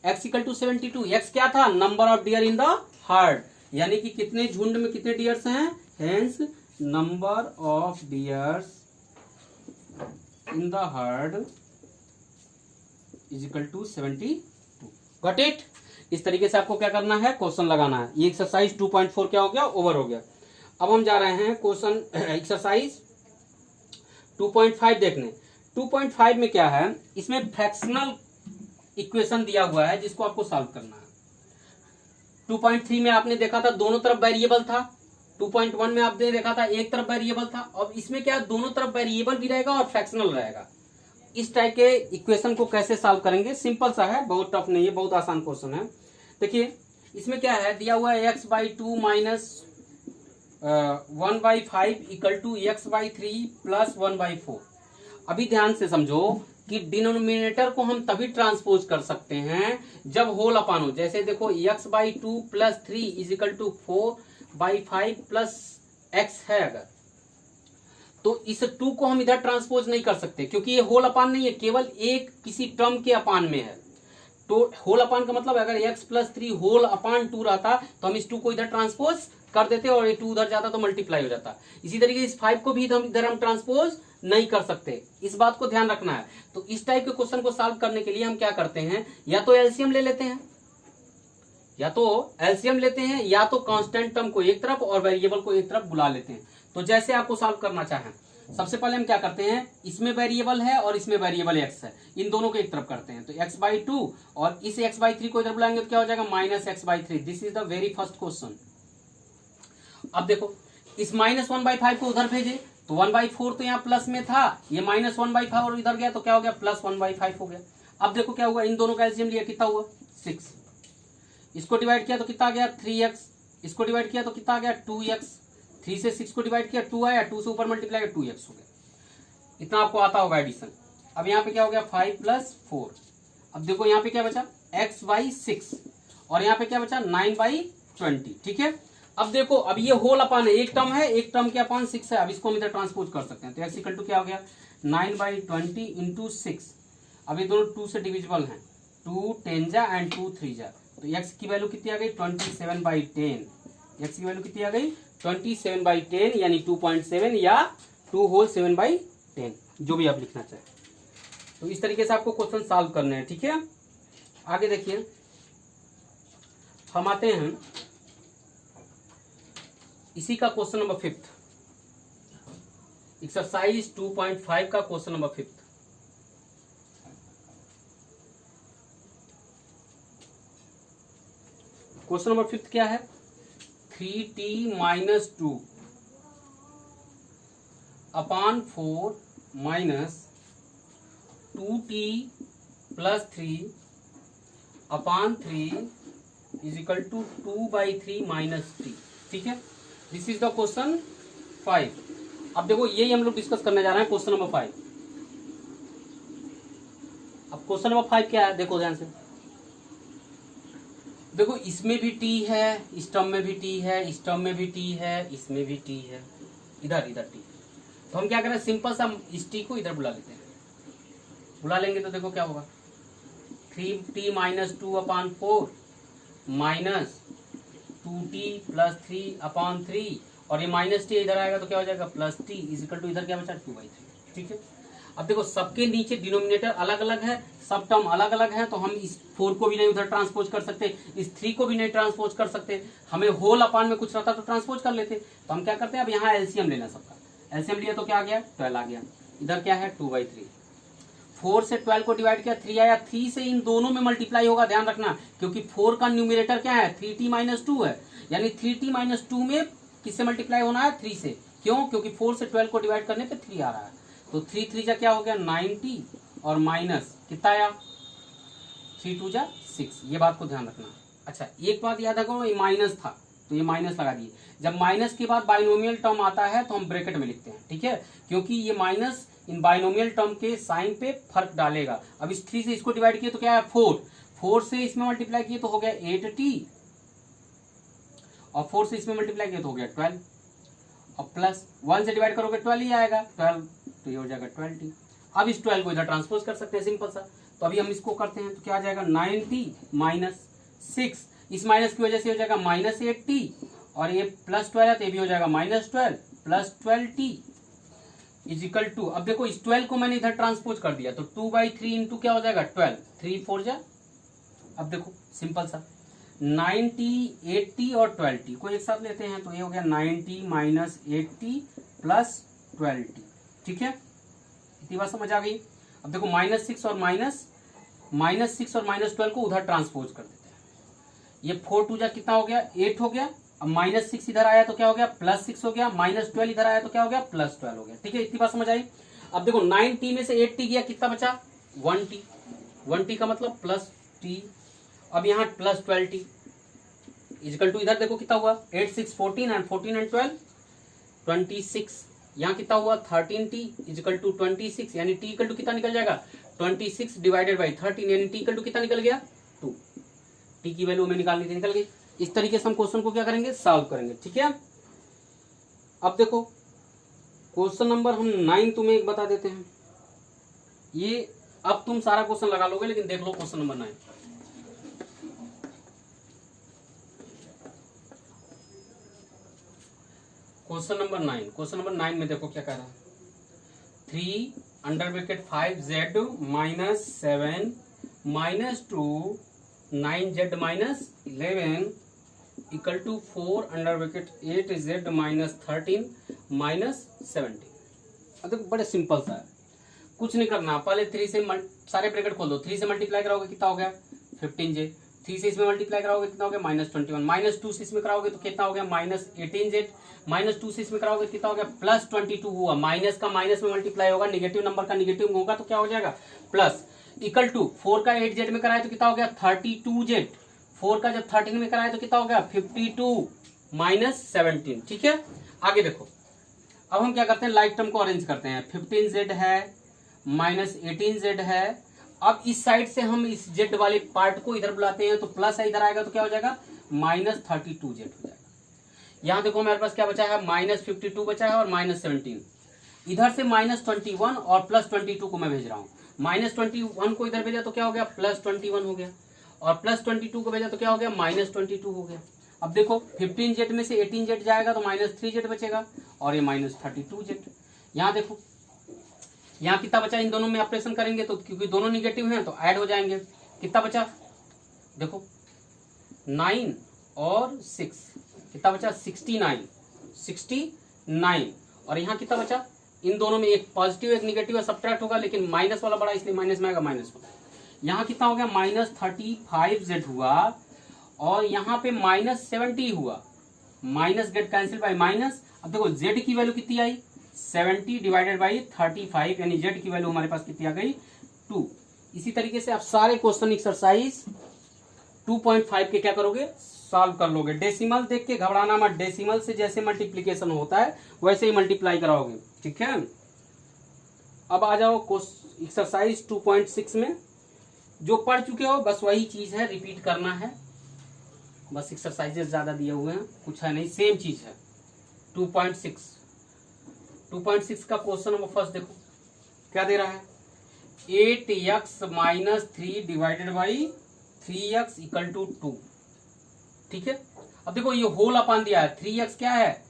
x इक्वल टू 72, x क्या था, number of deer in the herd, यानी कि कितने झुंड में कितने डियर्स हैं, hence number of deers in the herd is equal to 72। Got it. इस तरीके से आपको क्या करना है, क्वेश्चन लगाना है। ये एक्सरसाइज 2.4 क्या हो गया, ओवर हो गया। अब हम जा रहे हैं क्वेश्चन एक्सरसाइज 2.5 देखने। 2.5 में क्या है, इसमें फ्रैक्शनल इक्वेशन दिया हुआ है जिसको आपको सॉल्व करना है। 2.3 में आपने देखा था दोनों तरफ वेरिएबल था, 2.1 में आपने देखा था एक तरफ वेरिएबल था। अब इसमें क्या, दोनों तरफ वेरिएबल भी रहेगा और फ्रैक्शनल रहेगा। इस टाइप के इक्वेशन को कैसे सॉल्व करेंगे, सिंपल सा है, बहुत टफ नहीं है, बहुत आसान क्वेश्चन है। देखिए इसमें क्या है, दिया हुआ है x/2 - 1/5 इक्वल टू x/3 + 1/4। अभी ध्यान से समझो कि डिनोमिनेटर को हम तभी ट्रांसपोज कर सकते हैं जब होल अपान हो। जैसे देखो x/2 + 3 is equal to 4/5 + x है, अगर तो इस 2 को हम इधर ट्रांसपोज नहीं कर सकते क्योंकि ये होल अपान नहीं है, केवल एक किसी टर्म के अपान में है। तो होल अपान का मतलब अगर x + 3 होल अपान 2 रहता तो हम इस 2 को इधर ट्रांसपोज कर देते और ये 2 उधर जाता तो मल्टीप्लाई हो जाता। इसी तरीके इस 5 को भी इधर हम ट्रांसपोज नहीं कर सकते, इस बात को ध्यान रखना है। तो इस टाइप के क्वेश्चन को सॉल्व करने के लिए हम क्या करते हैं, या तो एलसीएम ले लेते हैं, या तो कांस्टेंट टर्म को एक तरफ और वेरिएबल को एक तरफ बुला लेते हैं। तो जैसे आपको सॉल्व करना चाहें, सबसे पहले हम क्या करते हैं, इसमें वेरिएबल है और इसमें वेरिएबल एक्स है, इन दोनों को एक तरफ करते हैं, तो x/2 और इस x/3 को इधर बुलाएंगे तो क्या हो जाएगा -x/3। This is the very first question. अब देखो इस -1/5 को उधर भेजे तो 1/4 तो यहाँ प्लस में था, ये -1/5 और इधर गया तो क्या हो गया +1/5 हो गया। अब देखो क्या हुआ, इन दोनों का एलसीएम लिया कितना हुआ 6, इसको डिवाइड किया तो कितना आ गया 3x, इसको डिवाइड किया तो कितना आ गया 2x, 3 से 6 को डिवाइड किया 2 आया, 2 से ऊपर मल्टीप्लाई किया 2x हो गया। इतना आपको आता होगा एडिशन। अब यहाँ पे क्या हो गया 5 + 4। अब देखो यहाँ पे क्या बचा x/6 और यहाँ पे क्या बचा 9/20। ठीक है, अब देखो अब ये होल अपान है, एक टर्म है, एक टर्म के अपान 6 है। अब इसको हम इधर ट्रांसपोज कर सकते हैं, तो x = क्या हो गया 9/20 × 6। अब ये दोनों 2 से डिविजिबल हैं, 2 10 जा एंड 2 3 जा, तो x की वैल्यू कितनी आ गई 27/10। x की वैल्यू कितनी आ गई 27/10 यानी 2.7 या 2 होल 7/10, जो भी आप लिखना चाहें। तो इस तरीके से आपको क्वेश्चन सॉल्व करने हैं। ठीक है, आगे देखिए हम आते हैं इसी का क्वेश्चन नंबर 5, एक्सरसाइज 2.5 का क्वेश्चन नंबर 5। क्वेश्चन नंबर 5 क्या है 3t - 2 अपान 4 माइनस 2t + 3 अपान 3 = 2/3 - t। ठीक है, दिस इज द क्वेश्चन 5। अब देखो यही हम लोग डिस्कस करने जा रहे हैं क्वेश्चन नंबर 5। अब क्वेश्चन नंबर 5 क्या है देखो ध्यान से, देखो इसमें भी t है, इस टर्म में भी t है, इस टर्म में भी t है, इसमें भी t है, इधर t। तो हम क्या करें सिंपल सा इस t को इधर बुला लेते हैं, बुला लेंगे तो देखो क्या होगा 3t - 2 अपान 4 माइनस 2t + 3 अपान 3 और ये -t इधर आएगा तो क्या हो जाएगा +t = इधर क्या बचा 2/3। ठीक है, अब देखो सबके नीचे डिनोमिनेटर अलग अलग है, सब टर्म अलग अलग है, तो हम इस 4 को भी नहीं उधर ट्रांसपोज कर सकते, इस 3 को भी नहीं ट्रांसपोज कर सकते, हमें होल अपान में कुछ रहता तो ट्रांसपोज कर लेते। तो हम क्या करते हैं अब यहाँ एलसीएम लेना सबका, एलसीएम लिया तो क्या आ गया 12 आ गया, इधर क्या है 2/3। 4 से 12 को डिवाइड किया 3 आया, 3 से इन दोनों में मल्टीप्लाई होगा, ध्यान रखना, क्योंकि 4 का न्यूमरेटर क्या है 3t - 2 है, यानी 3t - 2 में किससे मल्टीप्लाई होना है 3 से। क्यों, क्योंकि 4 से 12 को डिवाइड करने पे 3 आ रहा है, तो 3 3 जा क्या हो गया 9t और माइनस कितना आया 3 2 जा 6। ये बात को ध्यान रखना। अच्छा एक बात याद रखो, ये माइनस था तो ये माइनस लगा दिए, जब माइनस के बाद बाइनोमियल टर्म आता है तो हम ब्रैकेट में लिखते हैं। ठीक है, क्योंकि ये माइनस इन बाइनोमियल टर्म के साइन पे फर्क डालेगा। अब इस 3 से इसको डिवाइड किए तो क्या है 4, 4 से इसमें मल्टीप्लाई किए तो हो गया 8t और 4 से इसमें मल्टीप्लाई किया तो हो गया 12 और प्लस 1 से डिवाइड करोगे 12 ही आएगा 12, तो ये हो जाएगा 12t। अब इस 12 को इधर ट्रांसपोज कर सकते हैं सिंपल सा, तो अभी हम इसको करते हैं तो क्या आ जाएगा 9t - 6, इस माइनस की वजह से हो जाएगा -8t और ये +12 है तो ये भी हो जाएगा -12 + 12t = अब देखो इस 12 को मैंने इधर ट्रांसपोज कर दिया तो 2/3 इंटू क्या हो जाएगा 12, 3 4 जा। अब देखो सिंपल सा 9t 8t और 12t को एक साथ लेते हैं तो ये हो गया 9t - 8t + 12t। ठीक है, इतनी बात समझ आ गई। अब देखो -6 और -12 को उधर ट्रांसपोज कर देते हैं, ये 4 2 जा कितना हो गया 8 हो गया, अब -6 इधर आया तो क्या हो गया +6 हो गया, -12 इधर आया तो क्या हो गया +12 हो गया। ठीक है, इतनी बात समझ आई। अब देखो 9t में से 8t गया कितना बचा 1t, 1t का मतलब +t, अब यहाँ +12t = इधर देखो कितना हुआ 8 6 14 एंड 12 26, यहाँ कितना हुआ 13t = 26, यानी t = कितना निकल जाएगा 26 / 13, यानी t = कितना निकल गया 2। t की वैल्यू हमें निकालनी थी, निकल गई। इस तरीके से हम क्वेश्चन को क्या करेंगे सॉल्व करेंगे। ठीक है, अब देखो क्वेश्चन नंबर हम 9 तुम्हें एक बता देते हैं, ये अब तुम सारा क्वेश्चन लगा लोगे लेकिन देख लो क्वेश्चन नंबर 9। क्वेश्चन नंबर 9 में देखो क्या कह रहा है 3 5z - 7 - 2 9z - 11 = 4 8z - 13 - 17। अब देखो बड़े सिंपल सा है, कुछ नहीं करना, पहले 3 से सारे ब्रैकेट खोल दो, 3 से मल्टीप्लाई कराओगे कितना हो गया 15z, 3 से इसमें मल्टीप्लाई कराओगे कितना हो गया -21, -2 से इसमें कराओगे तो कितना हो गया -18z, -2 से इसमें कराओगे कितना हो गया +22 हुआ, माइनस का माइनस में मल्टीप्लाई होगा, नेगेटिव नंबर का नेगेटिव होगा तो क्या हो जाएगा प्लस, इक्वल टू 4 का 8z में कराए तो कितना हो गया 32z, 4 का जब 13 में कराए तो कितना हो गया 52 -17। ठीक है, आगे देखो, अब हम क्या करते हैं लाइक टर्म को अरेंज करते हैं, 15z है -18z है, अब इस साइड से हम इस z वाले पार्ट को इधर बुलाते हैं तो प्लस है, इधर आएगा तो क्या हो जाएगा -32z हो जाएगा। यहां देखो हमारे पास क्या बचा है -52 बचा है और -17, इधर से -21 और +22 को मैं भेज रहा हूँ, -21 को इधर भेजा तो क्या हो गया +21 हो गया, और +22 को भेजा तो क्या हो गया -22 हो गया। अब देखो 15z में से 18z जाएगा तो -3z बचेगा और ये -32z। यहाँ देखो यहाँ कितना बचा, इन दोनों में ऑपरेशन करेंगे तो क्योंकि दोनों निगेटिव हैं तो ऐड हो जाएंगे, कितना बचा देखो 9 और 6 कितना बचा 69, और यहाँ कितना बचा, इन दोनों में एक पॉजिटिव एक निगेटिव है, सब्ट्रैक्ट होगा लेकिन माइनस वाला बड़ा इसलिए माइनस में आएगा -1। यहाँ कितना हो गया -35z हुआ और यहाँ पे -70 हुआ, minus get cancel by minus. अब देखो z की वैल्यू कितनी आई 70 डिवाइडेड बाई 35, यानी z की वैल्यू हमारे पास कितनी आ गई 2। इसी तरीके से आप सारे क्वेश्चन एक्सरसाइज 2.5 के क्या करोगे सॉल्व कर लोगे। डेसिमल देख के घबराना मत, डेसिमल से जैसे मल्टीप्लीकेशन होता है वैसे ही मल्टीप्लाई कराओगे। ठीक है, अब आ जाओ एक्सरसाइज 2.6 में, जो पढ़ चुके हो बस वही चीज है, रिपीट करना है, बस एक्सरसाइजेस ज्यादा दिए हुए हैं, कुछ है नहीं, सेम चीज है। 2.6 का क्वेश्चन नंबर फर्स्ट देखो क्या दे रहा है, 8x - 3 divided by 3x equal to 2। ठीक है, अब देखो ये होल अपान दिया है, 3x क्या है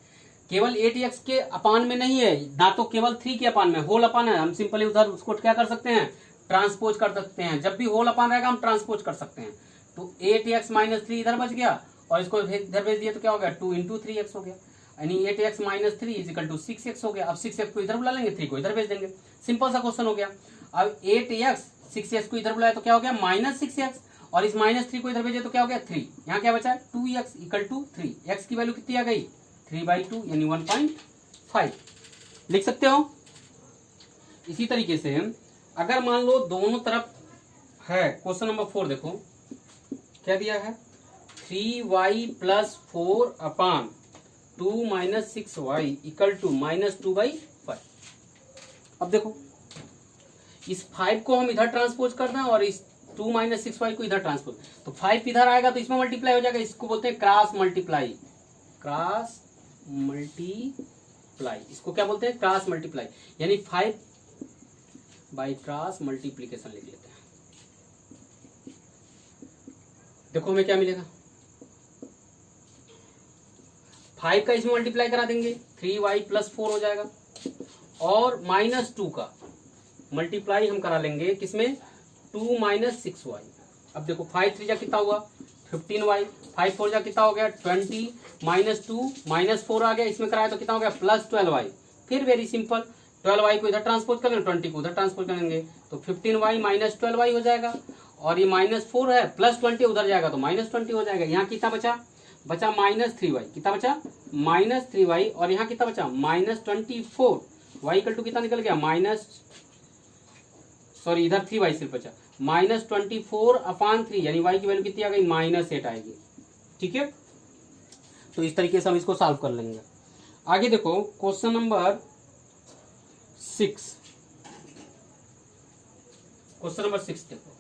केवल 8x के अपान में नहीं है ना, तो केवल 3 के अपान में, होल अपान है, हम सिंपली उधर उसको क्या कर सकते हैं ट्रांसपोज कर सकते हैं, जब भी होल अपान रहेगा हम ट्रांसपोज कर सकते हैं। तो 8x - 3 इधर बच गया और इसको इधर भेज दिया तो क्या हो गया 2 × 3x हो गया, यानी 8x - 3 इक्वल टू 6x हो गया। अब 6x को इधर बुला लेंगे, 3 को इधर भेज देंगे, सिंपल सा क्वेश्चन हो गया। अब 8x 6x को इधर बुलाया तो क्या हो गया -6x, और इस -3 को इधर भेजे तो क्या हो गया 3, यहाँ क्या बचा 2x इक्वल टू 3, x की वैल्यू कितनी आ गई 3/2 यानी 1.5 लिख सकते हो। इसी तरीके से अगर मान लो दोनों तरफ है, क्वेश्चन नंबर 4 देखो क्या दिया है, 3y + 4 upon 2 - 6y equal to -2/5। अब देखो इस 5 को हम इधर ट्रांसपोज करना है और इस 2 - 6y को इधर ट्रांसपोज, तो 5 इधर आएगा तो इसमें मल्टीप्लाई हो जाएगा, इसको बोलते हैं क्रॉस मल्टीप्लाई, क्रॉस मल्टीप्लाई, इसको क्या बोलते हैं क्रॉस मल्टीप्लाई, यानी 5 बाई क्रॉस मल्टीप्लीकेशन लिख लेते हैं। देखो हमें क्या मिलेगा, 5 का इसमें मल्टीप्लाई करा देंगे 3y + 4 हो जाएगा, और -2 का मल्टीप्लाई हम करा लेंगे किसमें 2 - 6y। अब देखो 5 3 जा कितना हुआ 15y, 5 4 जा कितना हो गया 20, -2 -4 आ गया, इसमें कराया तो कितना हो गया +12y। फिर वेरी सिंपल 12y को इधर ट्रांसपोज कर लेंगे, 20 को उधर ट्रांसपोज कर लेंगे तो 15y - 12y हो जाएगा, और ये -4 है +20 उधर जाएगा तो -20 हो जाएगा। यहाँ कितना बचा -3y, कितना बचा -3y, और यहाँ कितना बचा -24, y इक्वल टू कितना निकल गया इधर 3y सिर्फ बचा -24/3, यानी y की वैल्यू कितनी आ गई -8 आएगी। ठीक है, तो इस तरीके से हम इसको सॉल्व कर लेंगे। आगे देखो क्वेश्चन नंबर 6, क्वेश्चन नंबर 6 देखो,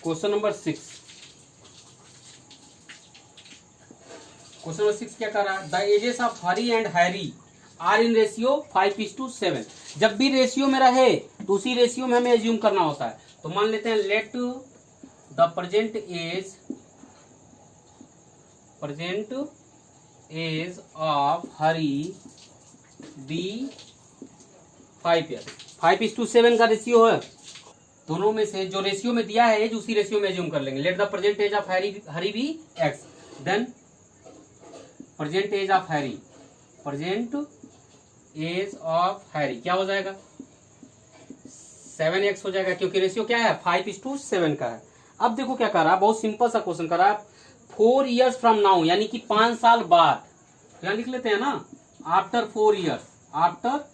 क्वेश्चन नंबर 6 क्या कर रहा है, the ages of Hari and Harry are in ratio 5:7। जब भी रेशियो में रहे तो उसी रेशियो में हमें एज्यूम करना होता है। तो मान लेते हैं let the present age of Hari be 5 year, 5:7 का रेशियो है, दोनों में से जो रेशियो में दिया है एज उसी रेशियो में एज्यूम कर लेंगे। Let the present age of Hari be x, then present age of Harry, present age of Harry क्या हो जाएगा 7x हो जाएगा, क्योंकि रेशियो क्या है 5:7 का है। अब देखो क्या कर रहा है, बहुत सिंपल सा क्वेश्चन कर रहा है, 4 years फ्रॉम नाउ यानी कि 5 साल बाद, यहाँ लिख लेते हैं ना, आफ्टर 4 years, आफ्टर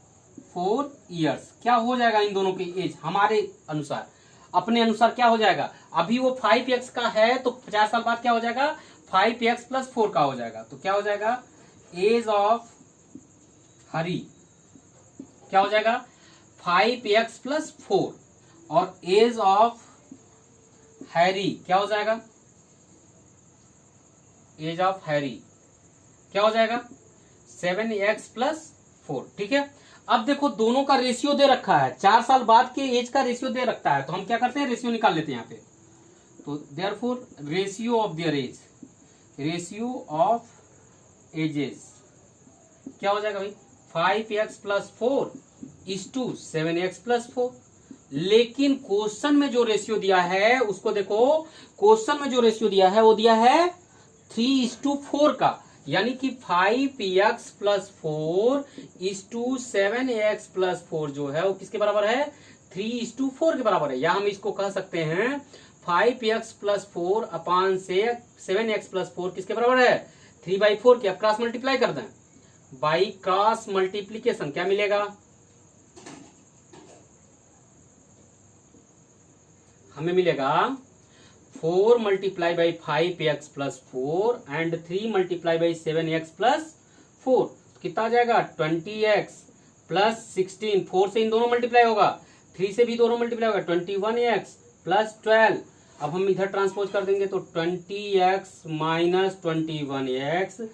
4 years क्या हो जाएगा इन दोनों की एज हमारे अनुसार, अपने अनुसार क्या हो जाएगा। अभी वो 5x का है तो 50 साल बाद क्या हो जाएगा 5x + 4 का हो जाएगा, तो क्या हो जाएगा एज ऑफ हरी क्या हो जाएगा 5x + 4 और एज ऑफ हैरी क्या हो जाएगा, एज ऑफ हैरी क्या हो जाएगा 7x + 4। ठीक है, अब देखो दोनों का रेशियो दे रखा है, 4 साल बाद के एज का रेशियो दे रखता है, तो हम क्या करते हैं रेशियो निकाल लेते हैं यहाँ पे। तो therefore ratio of their age, ratio of ages क्या हो जाएगा भाई 5x + 4 = 7x + 4। लेकिन क्वेश्चन में जो रेशियो दिया है उसको देखो, क्वेश्चन में जो रेशियो दिया है वो दिया है 3:4 का, यानी कि 5x + 4 = 7x + 4 जो है वो किसके बराबर है 3:4 के बराबर है। या हम इसको कह सकते हैं 5x + 4 अपान से 7x + 4 किसके बराबर है 3/4 के। अब क्रॉस मल्टीप्लाई कर दें, बाई क्रॉस मल्टीप्लीकेशन क्या मिलेगा, हमें मिलेगा 4 × 5x + 4 एंड 3 × 7x + 4 कितना आ जाएगा 20x + 16, 4 से इन दोनों मल्टीप्लाई होगा, 3 से भी दोनों मल्टीप्लाई होगा 21x + 12। अब हम इधर ट्रांसपोज कर देंगे तो 20x - 21x = 12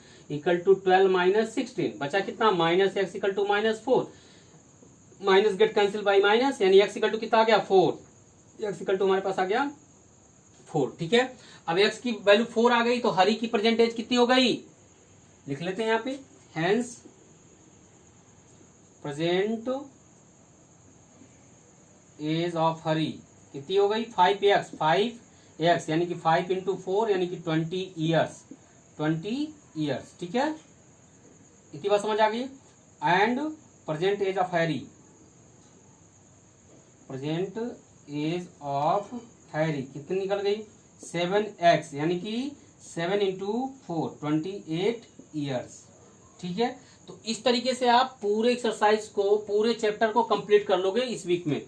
- 16 बचा कितना -x = -4, minus get cancel by minus, यानी x = कितना आ गया 4, x = हमारे पास आ गया 4। ठीक है, अब x की वैल्यू 4 आ गई तो हरी की प्रेजेंट एज कितनी हो गई, लिख लेते हैं यहाँ पे, हेंस प्रेजेंट एज ऑफ हरी कितनी हो गई 5x यानी कि 5 × 4 यानी कि 20 years। ठीक है, इतनी बात समझ आ गई। And present age of Harry, present age of Harry कितनी निकल गई 7x यानी कि 7 × 4 28 years। ठीक है, तो इस तरीके से आप पूरे एक्सरसाइज को, पूरे चैप्टर को कंप्लीट कर लोगे इस वीक में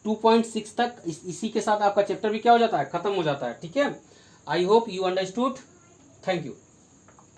2.6 तक। इसी के साथ आपका चैप्टर भी क्या हो जाता है खत्म हो जाता है। ठीक है, आई hope you understood, thank you.